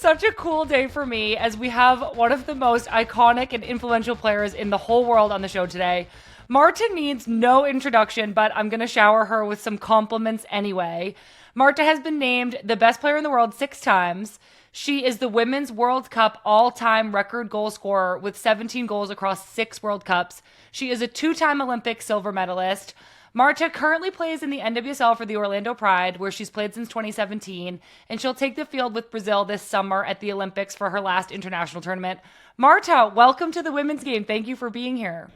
such a cool day for me as we have one of the most iconic and influential players in the whole world on the show today. Marta needs no introduction, but I'm going to shower her with some compliments anyway. Marta has been named the best player in the world 6 times. She is the Women's World Cup all-time record goal scorer with 17 goals across 6 World Cups. She is a 2-time Olympic silver medalist. Marta currently plays in the NWSL for the Orlando Pride, where she's played since 2017, and she'll take the field with Brazil this summer at the Olympics for her last international tournament. Marta, welcome to the Women's Game. Thank you for being here.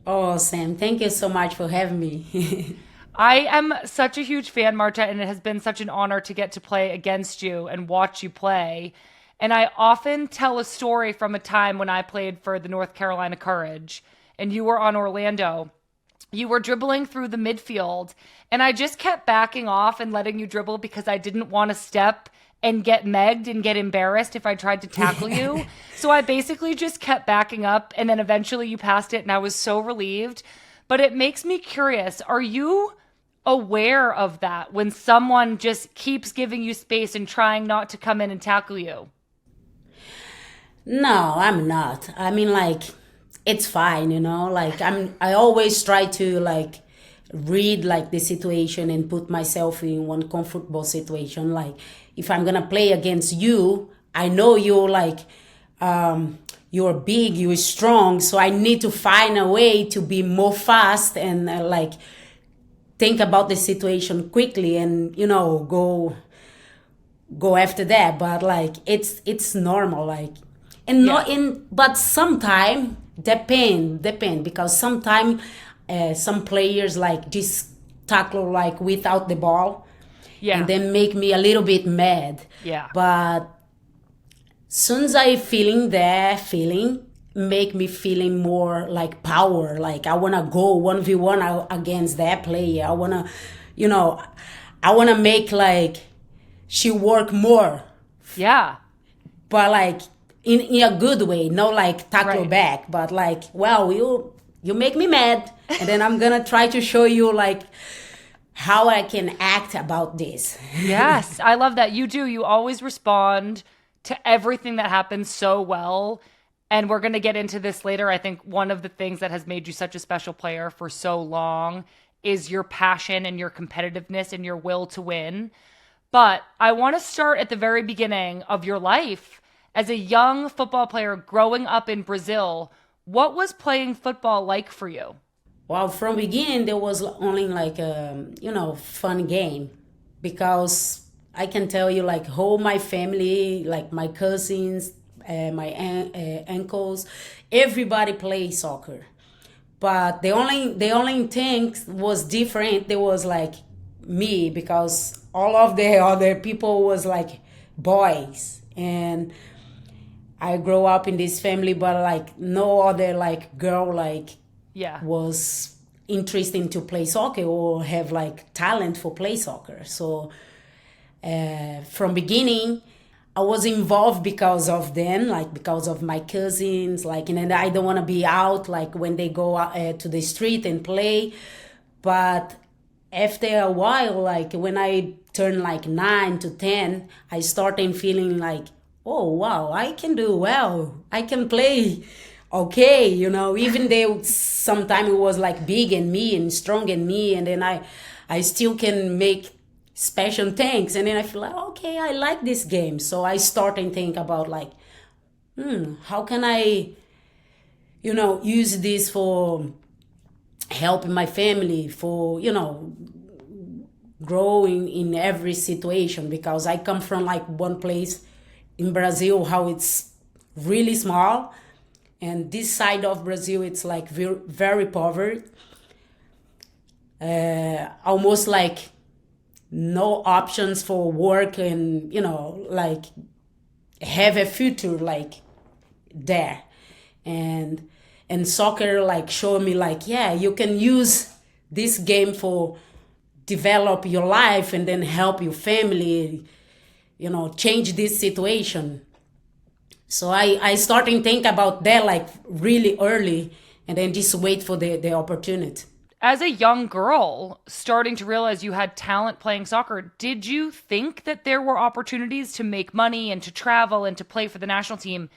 Oh, Sam, thank you so much for having me. I am such a huge fan, Marta, and it has been such an honor to get to play against you and watch you play. And I often tell a story from a time when I played for the North Carolina Courage, and you were on Orlando. You were dribbling through the midfield, and I just kept backing off and letting you dribble because I didn't want to step and get megged and get embarrassed if I tried to tackle you. So I basically just kept backing up, and then eventually you passed it, and I was so relieved. But it makes me curious, are you aware of that when someone just keeps giving you space and trying not to come in and tackle you? No, I'm not. I mean, it's fine, I always try to read the situation and put myself in one comfortable situation. Like if I'm gonna play against you, I know you're big, you're strong, so I need to find a way to be more fast and think about the situation quickly and go after that. But it's normal, and not in, but sometime depend because sometimes some players just tackle without the ball, and then make me a little bit mad. But soon as I feeling that feeling, make me feeling more power, I want to go 1v1 against that player. I want to make she work more, but in a good way, no tackle back, but well, you make me mad, and then I'm gonna try to show you how I can act about this. Yes, I love that. You do. You always respond to everything that happens so well. And we're going to get into this later. I think one of the things that has made you such a special player for so long is your passion and your competitiveness and your will to win. But I want to start at the very beginning of your life. As a young football player growing up in Brazil, what was playing football like for you? Well, from beginning, there was only a, fun game, because I can tell you whole my family, my cousins, my uncles, everybody plays soccer. But the only thing was different. There was me, because all of the other people was boys, and I grew up in this family, but no other girl was interested to play soccer or have talent for play soccer. So from beginning, I was involved because of them, because of my cousins, and I don't want to be out when they go to the street and play. But after a while, when I turned 9 to 10, I started feeling oh wow, I can do well. I can play okay, even though sometimes it was big and me and strong and me, and then I still can make special things, and then I feel okay, I like this game. So I started think about how can I use this for helping my family, for growing in every situation, because I come from one place in Brazil, how it's really small, and this side of Brazil, it's very, very poor, almost no options for work, and have a future there, and soccer show me you can use this game for develop your life and then help your family, change this situation. So I started think about that really early, and then just wait for the opportunity. as a young girl starting to realize you had talent playing soccer, did you think that there were opportunities to make money and to travel and to play for the national team?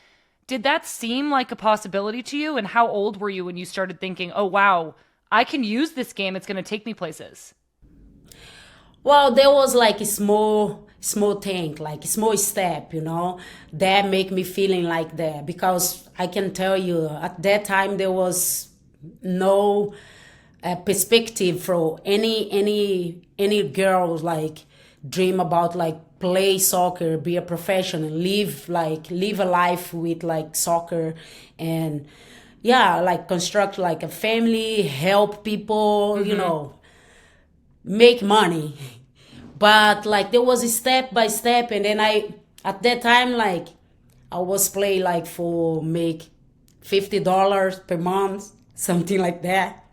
Did that seem like a possibility to you? And how old were you when you started thinking, oh, wow, I can use this game. It's going to take me places? Well, there was like a small thing, like a small step, that make me feeling like that. Because I can tell you, at that time there was no perspective for any girl like dream about like play soccer, be a professional, live a life with like soccer, and yeah, like construct like a family, help people, make money. But like there was a step by step, and then I at that time like I was play like for make $50 per month, something like that.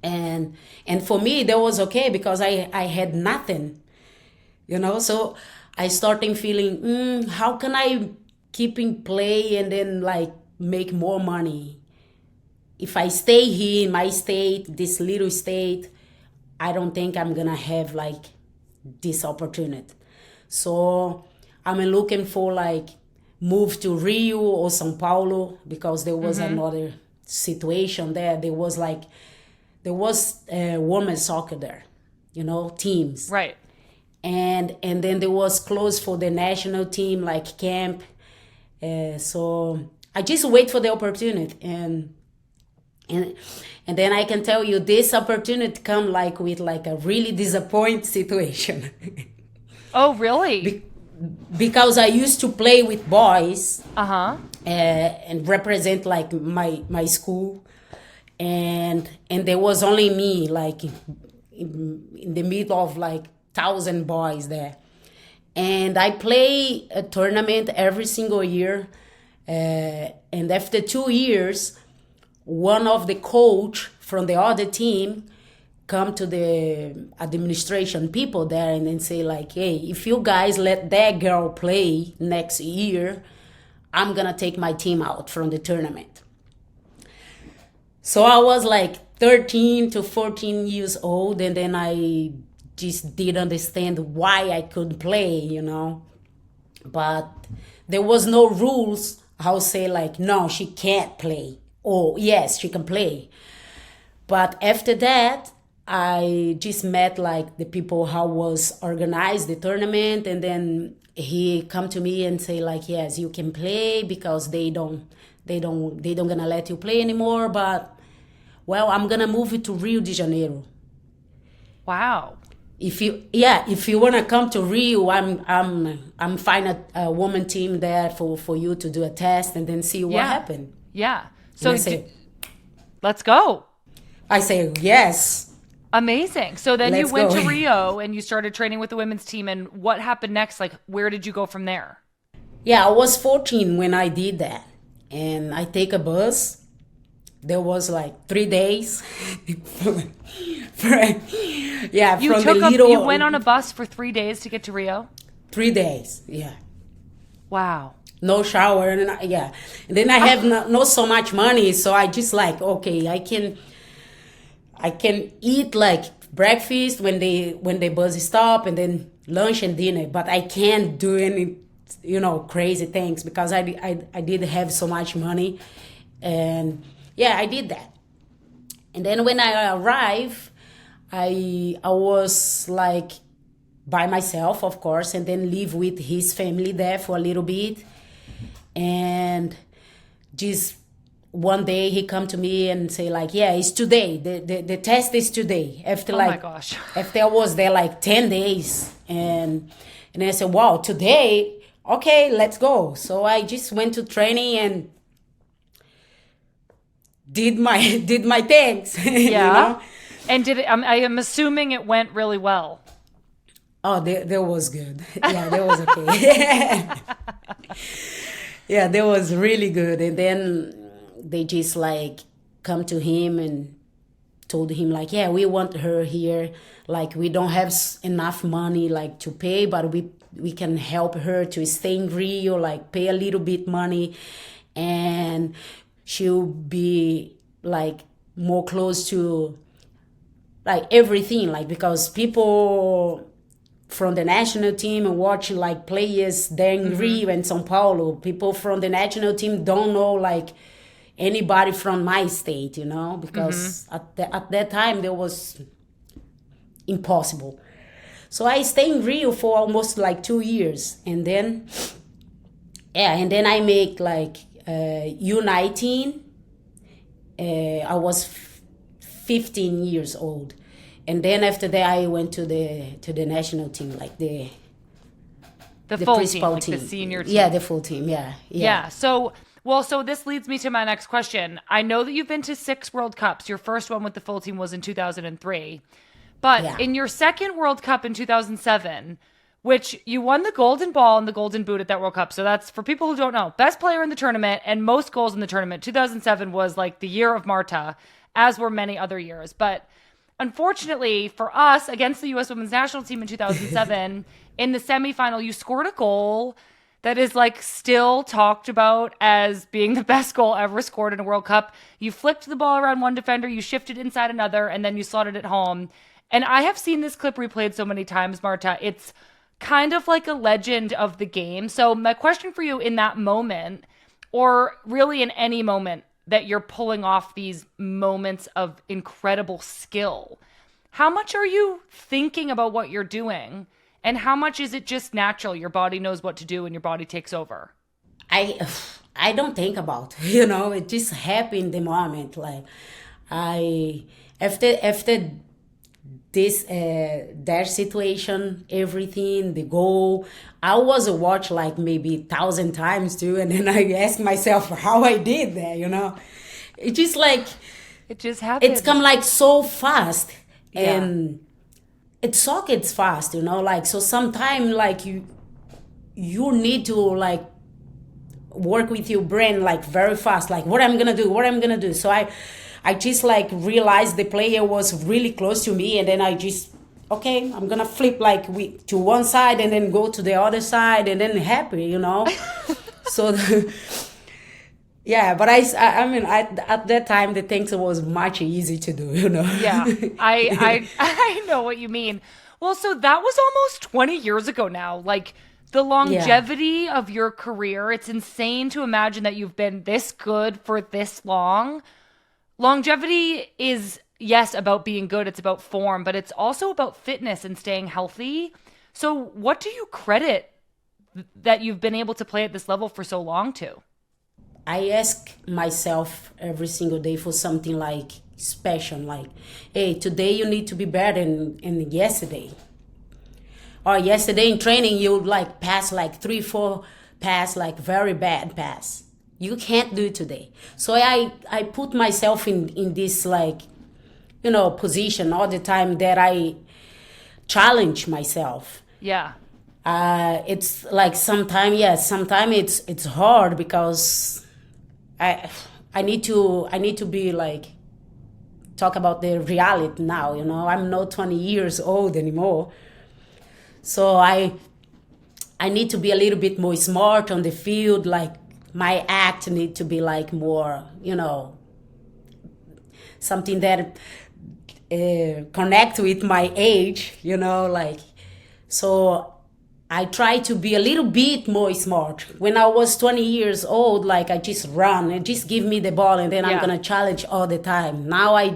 And for me that was okay because I had nothing, so I started feeling, how can I keep in play and then like make more money? If I stay here in my state, this little state, I don't think I'm gonna have like this opportunity. So I'm looking for like move to Rio or Sao Paulo because there was another situation there. There was women's soccer there, teams. Right. And then there was close for the national team, like camp. So I just wait for the opportunity, and then I can tell you this opportunity come like with like a really disappointing situation. Oh, really? Because I used to play with boys Uh-huh. and represent like my school, and there was only me like in the middle of like 1,000 boys there. And I play a tournament every single year, and after 2 years one of the coach from the other team come to the administration people there and then say like, hey, if you guys let that girl play next year, I'm gonna take my team out from the tournament. So I was like 13 to 14 years old, and then I just didn't understand why I couldn't play, But there was no rules how say like, no, she can't play. Or yes, she can play. But after that, I just met like the people how was organized the tournament, and then he come to me and say like, yes, you can play because they don't gonna let you play anymore. But well, I'm gonna move it to Rio de Janeiro. Wow. If you wanna come to Rio, I'm find a woman team there for you to do a test and then see what happened. Yeah. So say, let's go. I say yes. Amazing. So then Let's you went go. to Rio and you started training with the women's team. And what happened next? Like, where did you go from there? Yeah, I was 14 when I did that, and I take a bus. There was like 3 days. You went on a bus for 3 days to get to Rio? 3 days, yeah. Wow. No shower, and And then I have not so much money, so I just like, okay, I can eat like breakfast when the bus stop, and then lunch and dinner, but I can't do any crazy things because I did have so much money, and I did that. And then when I arrived, I was like by myself, of course, and then live with his family there for a little bit. And just one day he come to me and say like, yeah, it's today. The test is today. After my gosh. After I was there like 10 days. And I said, wow, today? Okay, let's go. So I just went to training and did my things. Yeah. And I am assuming it went really well. Oh, that was good. Yeah, that was okay. Yeah, that was really good. And then they just like come to him and told him like, yeah, we want her here. Like we don't have enough money like to pay, but we can help her to stay in Rio, like pay a little bit money, and she'll be like more close to like everything, like because people from the national team and watching like players there in Rio and São Paulo, people from the national team don't know like anybody from my state, you know, because at that time there was impossible. So I stayed in Rio for almost like 2 years, and then I make like U19. I was 15 years old, and then after that I went to the national team, like the full principal team, like the senior team. Yeah, the full team. Yeah. So this leads me to my next question. I know that you've been to 6 World Cups. Your first one with the full team was in 2003. But in your second World Cup in 2007, which you won the golden ball and the golden boot at that World Cup. So that's, for people who don't know, best player in the tournament and most goals in the tournament. 2007 was like the year of Marta, as were many other years. But unfortunately for us, against the U.S. women's national team in 2007, in the semifinal, you scored a goal that is like still talked about as being the best goal ever scored in a World Cup. You flicked the ball around one defender, you shifted inside another, and then you slotted it home. And I have seen this clip replayed so many times, Marta. It's kind of like a legend of the game. So my question for you in that moment, or really in any moment that you're pulling off these moments of incredible skill, how much are you thinking about what you're doing? And how much is it just natural? Your body knows what to do and your body takes over. I don't think about, you know, it just happened in the moment. Like after this that situation, everything, the goal, I was watch like maybe 1,000 times too, and then I ask myself how I did that, you know. It just like it just happened. It's come like so fast, Yeah. and it's fast, you know. Like so, sometimes like you need to like work with your brain like very fast, like what I'm gonna do. So I just like realized the player was really close to me, and then I just, okay, I'm gonna flip like to one side and then go to the other side, and then happy, you know. So yeah, but I mean at that time the things was much easy to do, you know. Yeah, I know what you mean. Well, so that was almost 20 years ago now. Like the longevity of your career, it's insane to imagine that you've been this good for this long. Longevity is, yes, about being good. It's about form, but it's also about fitness and staying healthy. So what do you credit that you've been able to play at this level for so long to? I ask myself every single day for something like special, like, hey, today you need to be better than yesterday. Or yesterday in training, you like pass like 3-4 pass, like very bad pass. You can't do it today. So I put myself in this like, you know, position all the time that I challenge myself. Yeah. It's like sometimes it's hard because I need to be like talk about the reality now, you know. I'm not 20 years old anymore. So I need to be a little bit more smart on the field, like my act need to be like more, you know, something that connect with my age, you know, like. So I try to be a little bit more smart. When I was 20 years old, like I just run and just give me the ball and then I'm gonna challenge all the time. Now I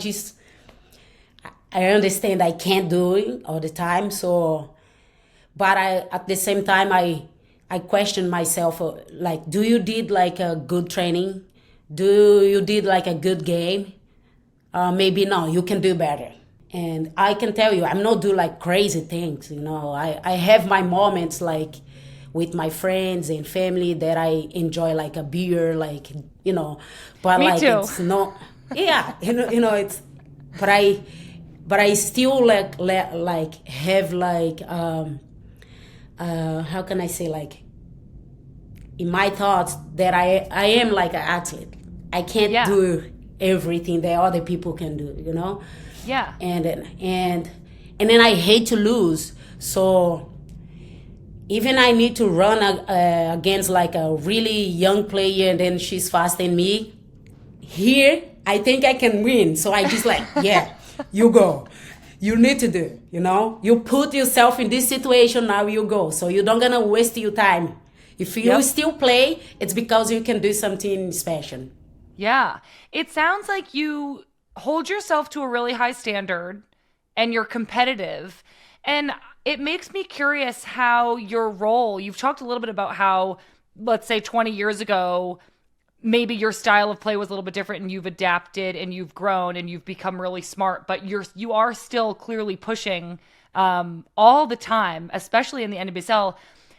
understand I can't do it all the time. So, but at the same time I question myself, like, do you did like a good training? Do you did like a good game? Maybe no, you can do better. And I can tell you, I'm not do like crazy things, you know. I have my moments like with my friends and family that I enjoy like a beer, like, you know. But Me like too. It's not, yeah, you know it's. But I still like have like how can I say, like in my thoughts that I am like an athlete. I can't do everything that other people can do, you know. Yeah. And then I hate to lose. So even I need to run against like a really young player and then she's faster than me. Here, I think I can win. So I just like, yeah, you go. you need to do, you know? You put yourself in this situation, now you go. So you don't gonna waste your time. If you Yep. still play, it's because you can do something special. Yeah. It sounds like you hold yourself to a really high standard and you're competitive. And it makes me curious how your role, you've talked a little bit about how, let's say 20 years ago, maybe your style of play was a little bit different and you've adapted and you've grown and you've become really smart, but you are still clearly pushing all the time, especially in the NWSL.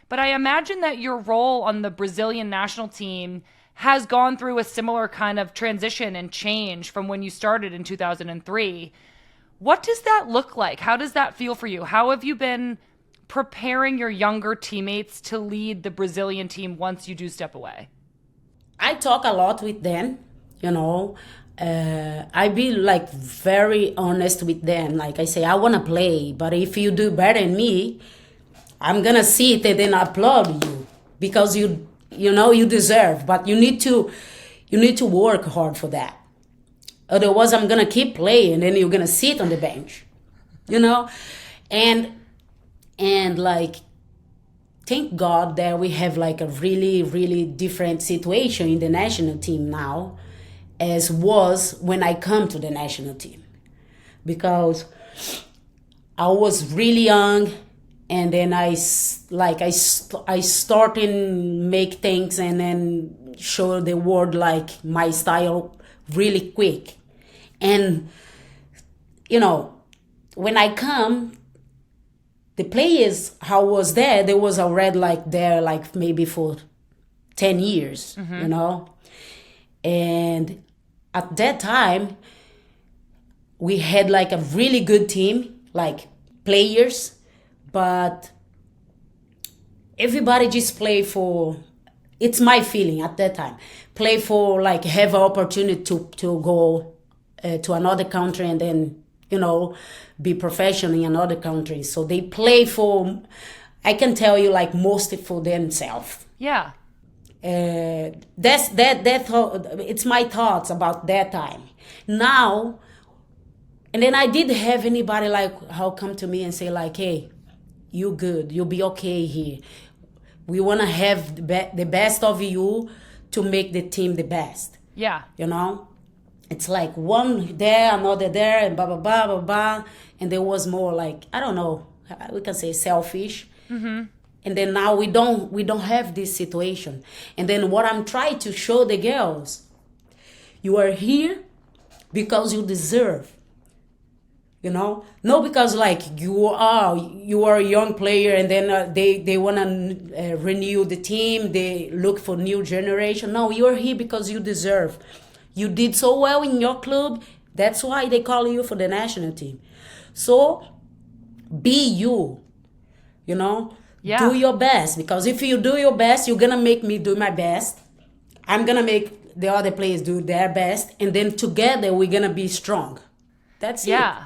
But I imagine that your role on the Brazilian national team has gone through a similar kind of transition and change from when you started in 2003. What does that look like? How does that feel for you? How have you been preparing your younger teammates to lead the Brazilian team once you do step away? I talk a lot with them, you know. I be like very honest with them. Like I say, I want to play, but if you do better than me, I'm gonna see it and then applaud you because you know you deserve. But you need to work hard for that. Otherwise, I'm gonna keep playing, and then you're gonna sit on the bench, you know, and like thank God that we have like a really, really different situation in the national team now as was when I come to the national team. Because I was really young and then I started make things and then show the world like my style really quick. And, you know, when I come, the players how was there was already like there like maybe for 10 years, you know. And at that time we had like a really good team, like players, but everybody just play for, it's my feeling at that time, play for like have an opportunity to go to another country and then, you know, be professional in another country. So they play for, I can tell you, like mostly for themselves. Yeah. That's it's my thoughts about that time. Now, and then I did have anybody like how come to me and say like, hey, you good, you'll be okay here. We want to have the best of you to make the team the best. Yeah. You know? It's like one there, another there, and blah, blah, blah, blah, blah. And there was more like, I don't know, we can say selfish. And then now we don't have this situation. And then what I'm trying to show the girls, you are here because you deserve. You know, no, because like you are a young player and then they want to renew the team, they look for new generation. No, you're here because you deserve. You did so well in your club, that's why they call you for the national team. So be you, you know. Yeah. Do your best, because if you do your best, you're gonna make me do my best. I'm gonna make the other players do their best, and then together we're gonna be strong. That's it. Yeah.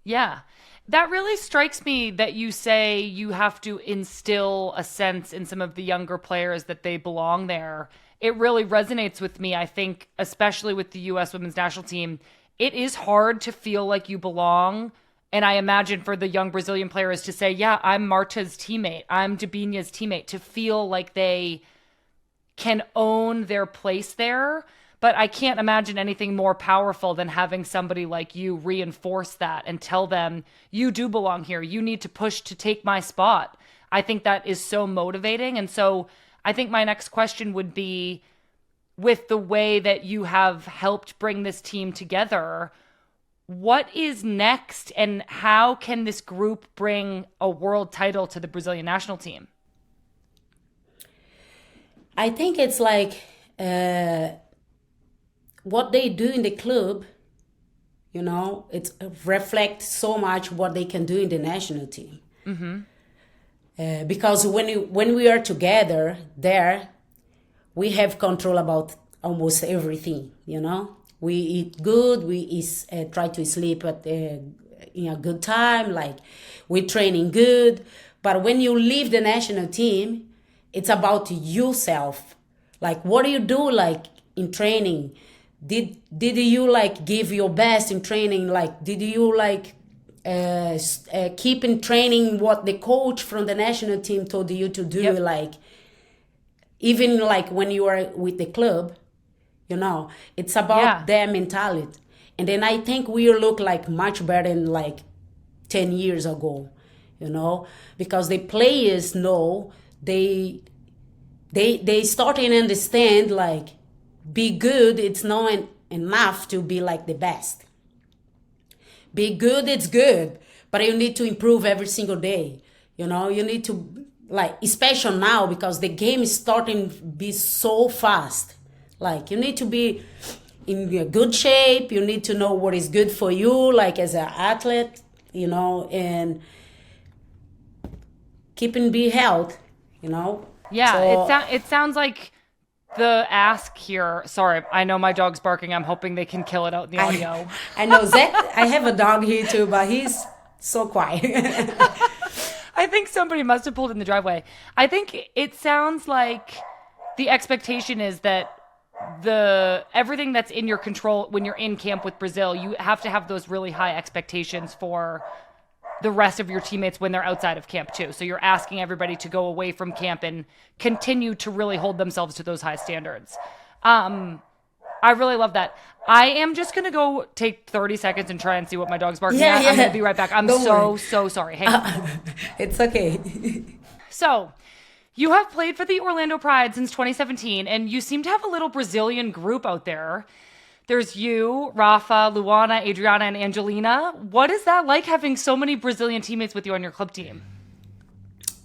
Yeah. That really strikes me that you say you have to instill a sense in some of the younger players that they belong there. It really resonates with me. I think, especially with the U.S. women's national team, it is hard to feel like you belong. And I imagine for the young Brazilian players to say, yeah, I'm Marta's teammate, I'm Debinha's teammate, to feel like they can own their place there. But I can't imagine anything more powerful than having somebody like you reinforce that and tell them, you do belong here. You need to push to take my spot. I think that is so motivating. And so I think my next question would be, with the way that you have helped bring this team together, what is next and how can this group bring a world title to the Brazilian national team? I think it's like what they do in the club, you know, it reflects so much what they can do in the national team. Because when we are together there, we have control about almost everything, you know. We eat good, we try to sleep in a good time, like we training good. But when you leave the national team, it's about yourself. Like, what do you do, like, in training? Did you, like, give your best in training? Like, did you, like, keeping training what the coach from the national team told you to do, Yep. like even like when you are with the club, it's about Yeah. their mentality. And then I think we look like much better than like 10 years ago, because the players know they starting to understand like be good, it's not enough to be like the best. Be good, it's good, but you need to improve every single day. You need to, like, especially now because the game is starting to be so fast. Like, you need to be in a good shape. You need to know what is good for you, like as an athlete, and keeping be health, Yeah, So it sounds like the ask here. Sorry, I know my dog's barking. I'm hoping they can kill it out in the audio. I know Zach. I have a dog here too, but he's so quiet. I think somebody must have pulled in the driveway. I think it sounds like the expectation is that everything that's in your control when you're in camp with Brazil, you have to have those really high expectations for the rest of your teammates when they're outside of camp too. So you're asking everybody to go away from camp and continue to really hold themselves to those high standards. I really love that. I am just going to go take 30 seconds and try and see what my dog's barking at. I'm going to be right back. I'm Don't worry. so sorry. Hang on. It's okay. So, you have played for the Orlando Pride since 2017, and you seem to have a little Brazilian group out there. There's you, Rafa, Luana, Adriana, and Angelina. What is that like having so many Brazilian teammates with you on your club team?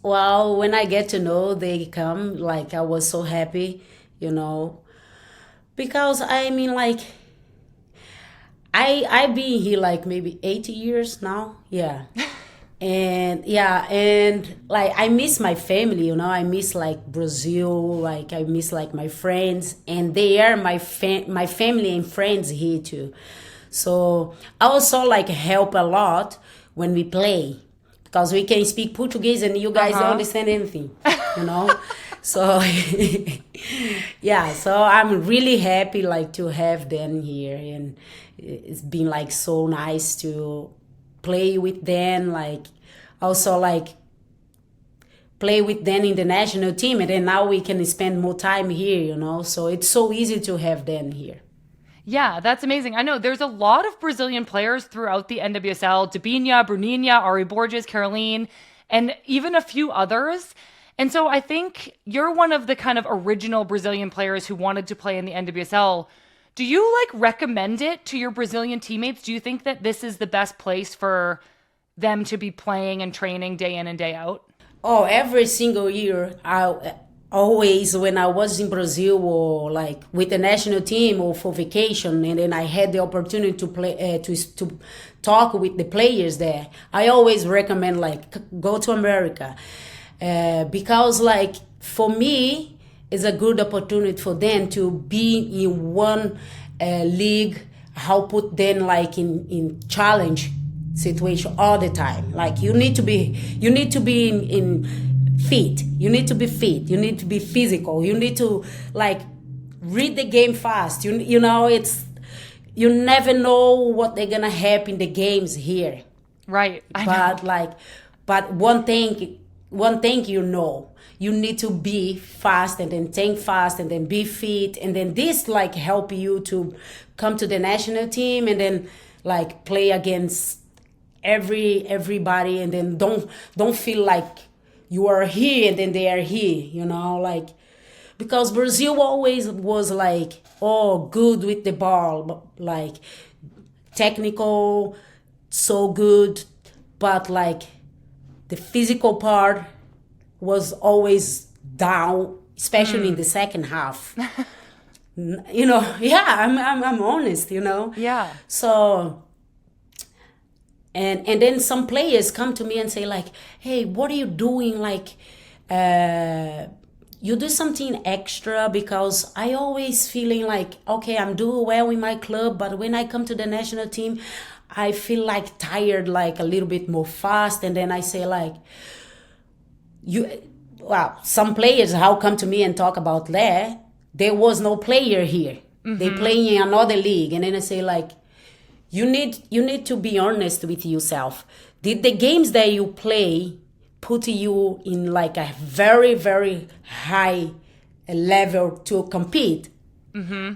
Well, when I get to know they come, like I was so happy, because I mean, like I've been here like maybe 80 years now, yeah. And like I miss my family, I miss like Brazil, like I miss like my friends, and they are my family and friends here too. So I also like help a lot when we play, because we can speak Portuguese and you guys don't understand anything, So yeah, so I'm really happy like to have them here, and it's been like so nice to play with them, like also like play with them in the national team, and then now we can spend more time here, so it's so easy to have them here. Yeah, that's amazing. I know there's a lot of Brazilian players throughout the NWSL, Debinha, Bruninha, Ari Borges, Caroline, and even a few others. And so I think you're one of the kind of original Brazilian players who wanted to play in the NWSL. Do you like recommend it to your Brazilian teammates? Do you think that this is the best place for them to be playing and training day in and day out? Oh, every single year, I always, when I was in Brazil or like with the national team or for vacation, and then I had the opportunity to play, to talk with the players there, I always recommend like go to America, because like for me, it's a good opportunity for them to be in one league. How put them like in challenge situation all the time. Like you need to be in fit. You need to be fit. You need to be physical. You need to like read the game fast. It's you never know what they're gonna have in the games here. Right. I know. But one thing you need to be fast and then think fast and then be fit, and then this like help you to come to the national team and then like play against everybody, and then don't feel like you are here and then they are here, like because Brazil always was like good with the ball, but like technical, so good, but like the physical part was always down, especially in the second half. Yeah, I'm honest, Yeah. So and then some players come to me and say like, hey, what are you doing, like you do something extra, because I always feeling like, okay, I'm doing well in my club, but when I come to the national team I feel like tired, like a little bit more fast. And then I say like, some players how come to me and talk about that there was no player here, they play in another league, and then I say like, you need to be honest with yourself. Did the games that you play put you in like a very very high level to compete?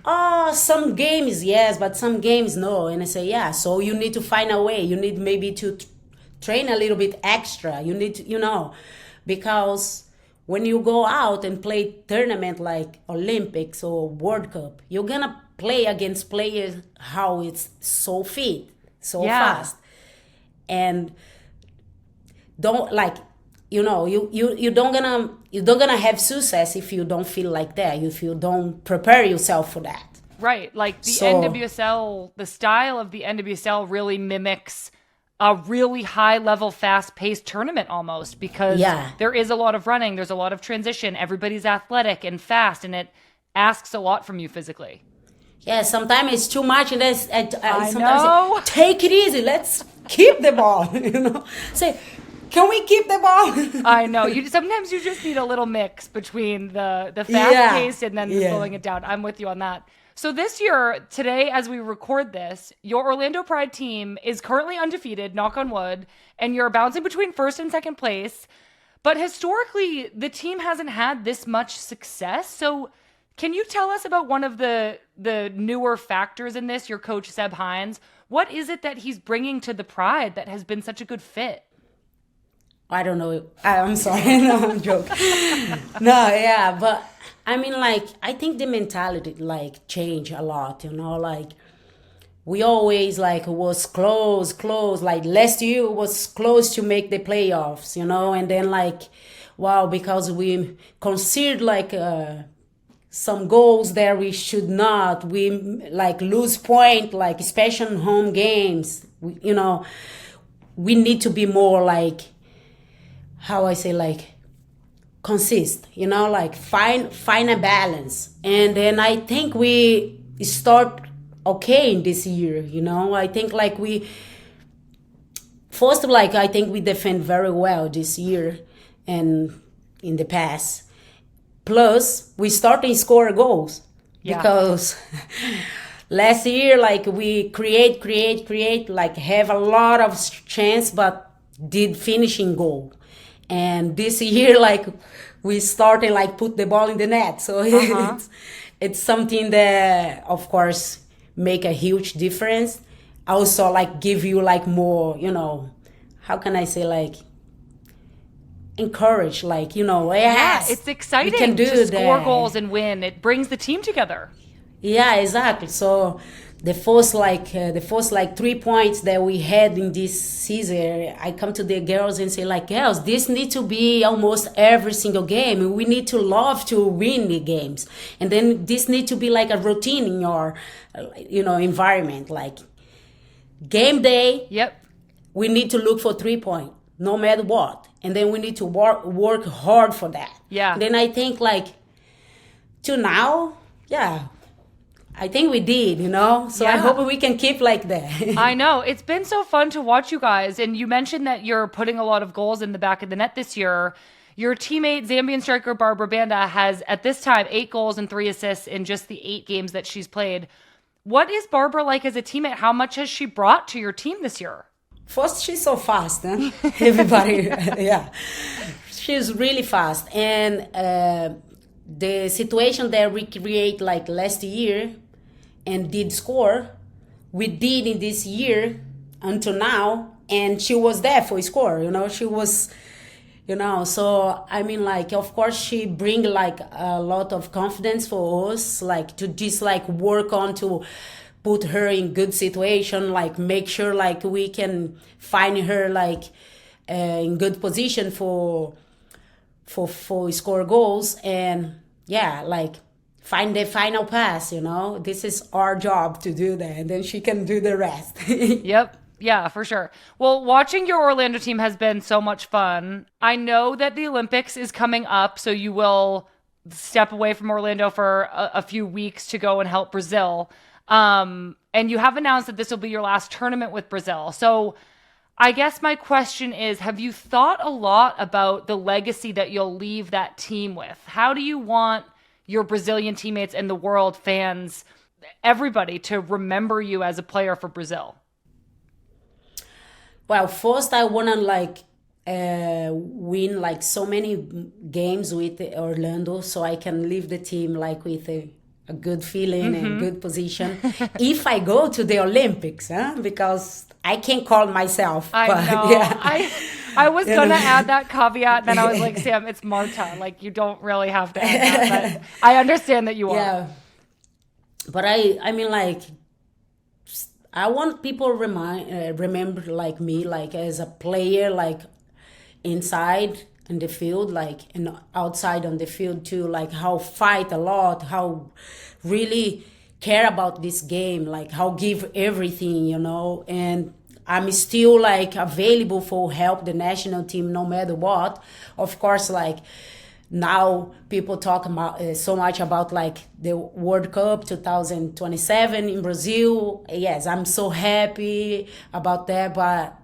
Oh, some games yes, but some games no. And I say yeah, so you need to find a way. You need maybe to train a little bit extra. You need to, because when you go out and play tournament like Olympics or World Cup, you're gonna play against players how it's so fit, so Yeah. fast, and don't like you don't gonna have success if you don't feel like that, if you don't prepare yourself for that. Right. Like the So NWSL, the style of the NWSL really mimics a really high level, fast paced tournament almost because yeah, there is a lot of running, there's a lot of transition, everybody's athletic and fast, and it asks a lot from you physically. yeah, sometimes it's too much, and I sometimes know. take it easy. Let's keep the ball. Say, can we keep the ball? I know. Sometimes you just need a little mix between the fast Yeah, pace and then the yeah. slowing it down. I'm with you on that. So this year, today, as we record this, your Orlando Pride team is currently undefeated, knock on wood, and you're bouncing between first and second place. But historically, the team hasn't had this much success. So can you tell us about one of the newer factors in this, your coach, Seb Hines? What is it that he's bringing to the Pride that has been such a good fit? I don't know. I'm sorry. No, I'm joking. No, yeah, but I mean, like, I think the mentality like changed a lot. Like we always like was close. Like last year was close to make the playoffs. And then like, wow, because we considered like some goals that we should not. We like lose point, like especially in home games. We need to be more like how I say like consist, like find a balance. And then I think we start okay in this year. I think like we first like I think we defend very well this year and in the past. Plus we starting score goals Yeah. because last year like we create like have a lot of chance but did finishing goal. And this year, like we started like put the ball in the net, so it's something that, of course, make a huge difference. Also, like give you like more, how can I say like encourage, like Yeah, yes, it's we exciting can do to score that. goals and win. It brings the team together. Yeah, exactly. So the first 3 points that we had in this season, I come to the girls and say like, girls, this need to be almost every single game. We need to love to win the games, and then this need to be like a routine in your, environment. Like game day, Yep. we need to look for 3 point, no matter what, and then we need to work hard for that. Yeah. Then I think like to now, yeah. I think we did, So I Yeah. hope we can keep like that. I know. It's been so fun to watch you guys. And you mentioned that you're putting a lot of goals in the back of the net this year. Your teammate, Zambian striker Barbara Banda, has at this time 8 goals and 3 assists in just the 8 games that she's played. What is Barbara like as a teammate? How much has she brought to your team this year? First, she's so fast, huh? Everybody, yeah. She's really fast. And the situation that we create like last year and did score, we did in this year until now, and she was there for score. She was, So I mean, like, of course, she bring like a lot of confidence for us, like to just like work on to put her in good situation, like make sure like we can find her like in good position for score goals, and yeah, like find the final pass. This is our job to do that, and then she can do the rest. Yep. Yeah, for sure. Well, watching your Orlando team has been so much fun. I know that the Olympics is coming up, so you will step away from Orlando for a few weeks to go and help Brazil. And you have announced that this will be your last tournament with Brazil. So I guess my question is, have you thought a lot about the legacy that you'll leave that team with? How do you want your Brazilian teammates and the world, fans, everybody to remember you as a player for Brazil? Well, first I wanna like win like so many games with Orlando, so I can leave the team like with a good feeling and good position. If I go to the Olympics, huh? Because I can't call myself, I but know. yeah, I was you gonna know. add that caveat, and then I was like, Sam, it's Marta. Like, you don't really have to add that, but I understand that you are. Yeah, but I mean like I want people remember like me like as a player like inside in the field like and outside on the field too, like how fight a lot, how really care about this game, like how give everything, and I'm still like available for help the national team no matter what. Of course, like now people talk about so much about like the World Cup 2027 in Brazil. Yes, I'm so happy about that, but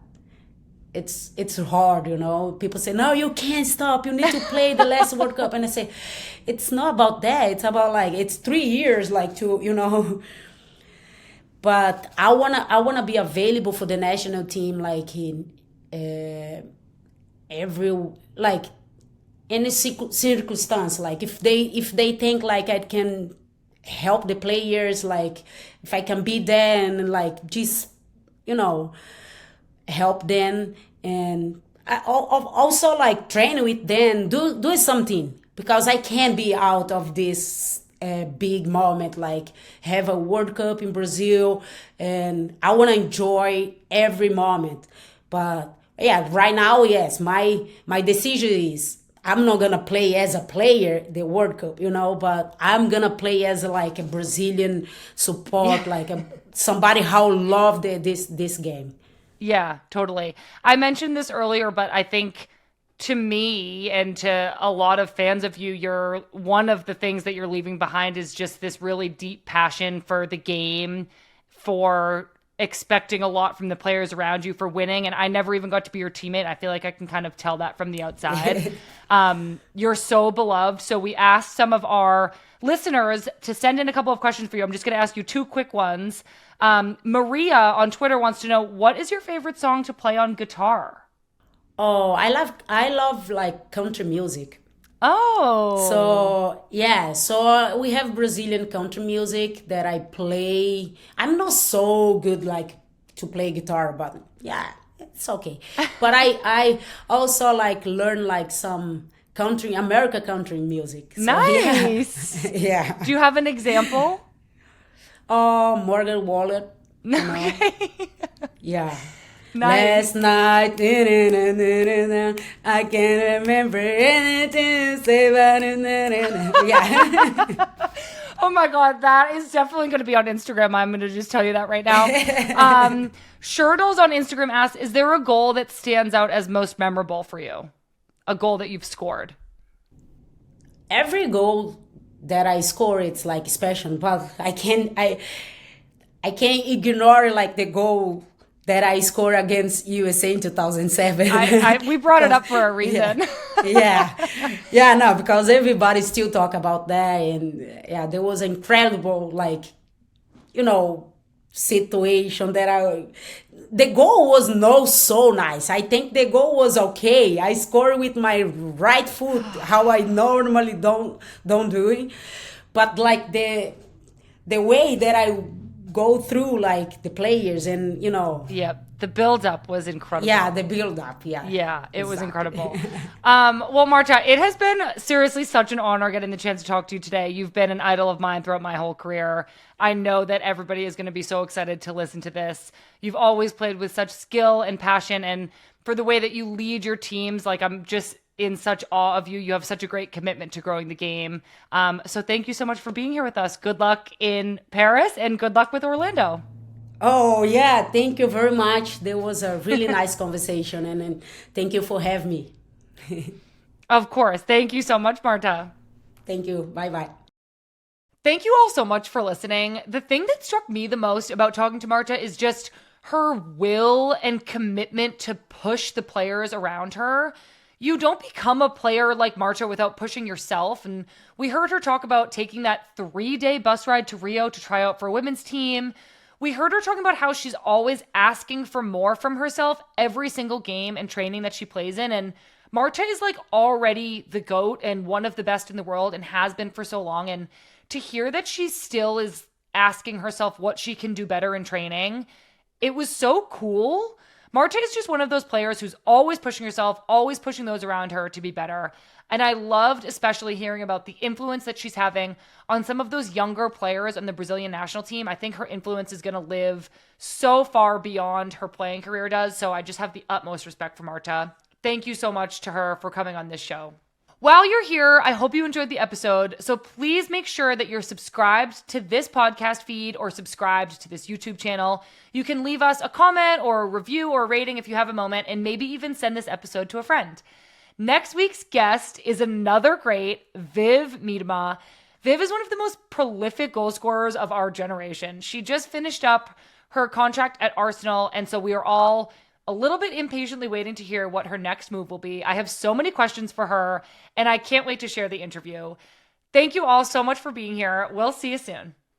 it's hard, People say, no, you can't stop. You need to play the last World Cup. And I say, it's not about that. It's about like it's 3 years, like to. But I wanna be available for the national team, like in every like any circumstance. Like if they think like I can help the players, like if I can be there and like just you know help them, and also like train with them, do something, because I can't be out of this big moment, like have a World Cup in Brazil, and I want to enjoy every moment. But yeah, right now, yes, my decision is I'm not gonna play as a player the World Cup, but I'm gonna play as like a Brazilian support, like somebody how love this game. Yeah, totally. I mentioned this earlier, but I think to me and to a lot of fans of you, you're one of the things that you're leaving behind is just this really deep passion for the game, for expecting a lot from the players around you, for winning. And I never even got to be your teammate. I feel like I can kind of tell that from the outside. You're so beloved. So we asked some of our listeners to send in a couple of questions for you. I'm just going to ask you two quick ones. Maria on Twitter wants to know, what is your favorite song to play on guitar? Oh, I love like country music. Oh, So yeah, so we have Brazilian country music that I play. I'm not so good like to play guitar, but yeah, it's okay. But I also like learn like some country America country music. So yeah, nice. yeah. Do you have an example? Oh, Morgan Wallet, you know. Okay. Yeah. Nice. Last night, I can't remember anything to say about it. Yeah. Oh my God, that is definitely going to be on Instagram. I'm going to just tell you that right now. Shirtles on Instagram asks, is there a goal that stands out as most memorable for you? A goal that you've scored? Every goal that I score, it's like special, but I can't ignore like the goal that I score against USA in 2007. We brought it Because up for a yeah, reason. yeah, no, because everybody still talk about that, and yeah, there was incredible like you know situation that the goal was no so nice. I think the goal was okay. I scored with my right foot, how I normally don't do it, but like the way that I go through like the players and Yep. The buildup was yeah, incredible. the build up, yeah, Yeah, it was exactly. incredible. Well, Marta, it has been seriously such an honor getting the chance to talk to you today. You've been an idol of mine throughout my whole career. I know that everybody is going to be so excited to listen to this. You've always played with such skill and passion, and for the way that you lead your teams, like I'm just in such awe of you. You have such a great commitment to growing the game. So thank you so much for being here with us. Good luck in Paris and good luck with Orlando. Oh yeah, thank you very much. There was a really nice conversation, and thank you for having me. Of course. Thank you so much, Marta. Thank you. Bye bye. Thank you all so much for listening. The thing that struck me the most about talking to Marta is just her will and commitment to push the players around her. You don't become a player like Marta without pushing yourself. And we heard her talk about taking that 3-day bus ride to Rio to try out for a women's team. We heard her talking about how she's always asking for more from herself every single game and training that she plays in. And Marta is like already the GOAT and one of the best in the world and has been for so long. And to hear that she still is asking herself what she can do better in training, it was so cool. Marta is just one of those players who's always pushing herself, always pushing those around her to be better. And I loved especially hearing about the influence that she's having on some of those younger players on the Brazilian national team. I think her influence is going to live so far beyond her playing career does. So I just have the utmost respect for Marta. Thank you so much to her for coming on this show. While you're here, I hope you enjoyed the episode. So please make sure that you're subscribed to this podcast feed or subscribed to this YouTube channel. You can leave us a comment or a review or a rating if you have a moment, and maybe even send this episode to a friend. Next week's guest is another great, Viv Miedema. Viv is one of the most prolific goal scorers of our generation. She just finished up her contract at Arsenal, and so we are all a little bit impatiently waiting to hear what her next move will be. I have so many questions for her, and I can't wait to share the interview. Thank you all so much for being here. We'll see you soon.